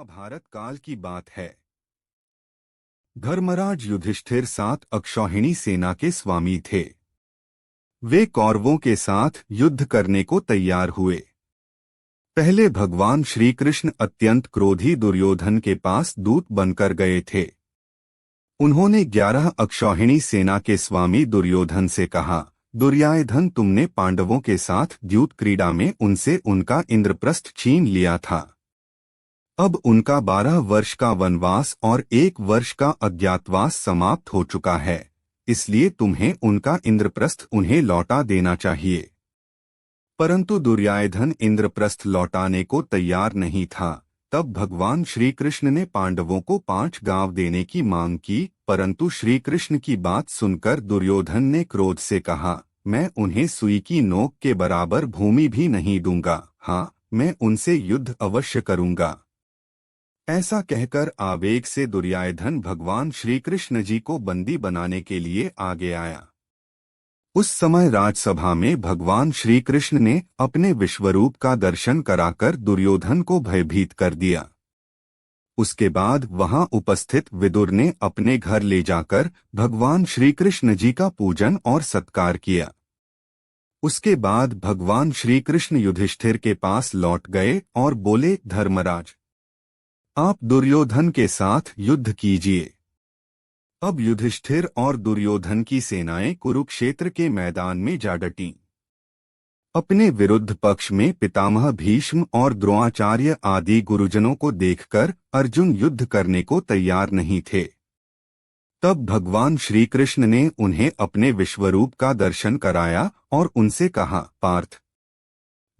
महाभारत काल की बात है। धर्मराज युधिष्ठिर 7 अक्षौहिणी सेना के स्वामी थे। वे कौरवों के साथ युद्ध करने को तैयार हुए। पहले भगवान श्री कृष्ण अत्यंत क्रोधी दुर्योधन के पास दूत बनकर गए थे। उन्होंने 11 अक्षौहिणी सेना के स्वामी दुर्योधन से कहा, दुर्योधन, तुमने पांडवों के साथ द्यूत क्रीड़ा में उनसे उनका इंद्रप्रस्थ छीन लिया था। अब उनका 12 वर्ष का वनवास और 1 वर्ष का अज्ञातवास समाप्त हो चुका है, इसलिए तुम्हें उनका इंद्रप्रस्थ उन्हें लौटा देना चाहिए। परंतु दुर्योधन इंद्रप्रस्थ लौटाने को तैयार नहीं था। तब भगवान श्री कृष्ण ने पांडवों को 5 गांव देने की मांग की, परंतु श्री कृष्ण की बात सुनकर दुर्योधन ने क्रोध से कहा, मैं उन्हें सुई की नोक के बराबर भूमि भी नहीं दूंगा। हाँ, मैं उनसे युद्ध अवश्य करूंगा। ऐसा कहकर आवेग से दुर्योधन भगवान श्री कृष्ण जी को बंदी बनाने के लिए आगे आया। उस समय राजसभा में भगवान श्री कृष्ण ने अपने विश्वरूप का दर्शन कराकर दुर्योधन को भयभीत कर दिया। उसके बाद वहां उपस्थित विदुर ने अपने घर ले जाकर भगवान श्री कृष्ण जी का पूजन और सत्कार किया। उसके बाद भगवान श्री कृष्ण युधिष्ठिर के पास लौट गए और बोले, धर्मराज, आप दुर्योधन के साथ युद्ध कीजिए। अब युधिष्ठिर और दुर्योधन की सेनाएं कुरुक्षेत्र के मैदान में जा डटीं। अपने विरुद्ध पक्ष में पितामह भीष्म और द्रोणाचार्य आदि गुरुजनों को देखकर अर्जुन युद्ध करने को तैयार नहीं थे। तब भगवान श्री कृष्ण ने उन्हें अपने विश्वरूप का दर्शन कराया और उनसे कहा, पार्थ,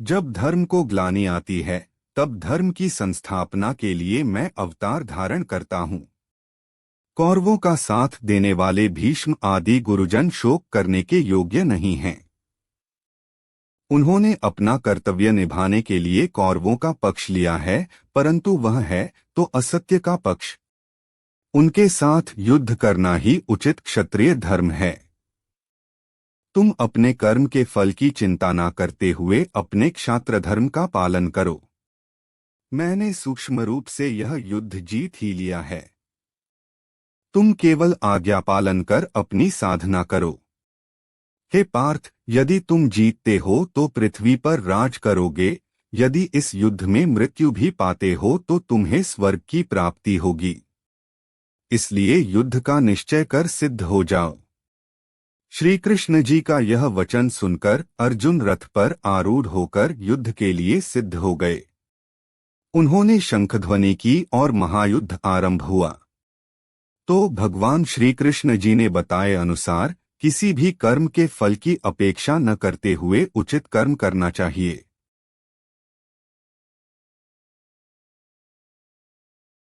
जब धर्म को ग्लानि आती है तब धर्म की संस्थापना के लिए मैं अवतार धारण करता हूँ। कौरवों का साथ देने वाले भीष्म आदि गुरुजन शोक करने के योग्य नहीं हैं। उन्होंने अपना कर्तव्य निभाने के लिए कौरवों का पक्ष लिया है, परंतु वह है तो असत्य का पक्ष। उनके साथ युद्ध करना ही उचित क्षत्रिय धर्म है। तुम अपने कर्म के फल की चिंता न करते हुए अपने क्षात्र धर्म का पालन करो। मैंने सूक्ष्म रूप से यह युद्ध जीत ही लिया है। तुम केवल आज्ञा पालन कर अपनी साधना करो। हे पार्थ, यदि तुम जीतते हो तो पृथ्वी पर राज करोगे, यदि इस युद्ध में मृत्यु भी पाते हो तो तुम्हें स्वर्ग की प्राप्ति होगी। इसलिए युद्ध का निश्चय कर सिद्ध हो जाओ। श्री कृष्ण जी का यह वचन सुनकर अर्जुन रथ पर आरूढ़ होकर युद्ध के लिए सिद्ध हो गए। उन्होंने शंखध्वनि की और महायुद्ध आरंभ हुआ। तो भगवान श्री कृष्ण जी ने बताए अनुसार किसी भी कर्म के फल की अपेक्षा न करते हुए उचित कर्म करना चाहिए।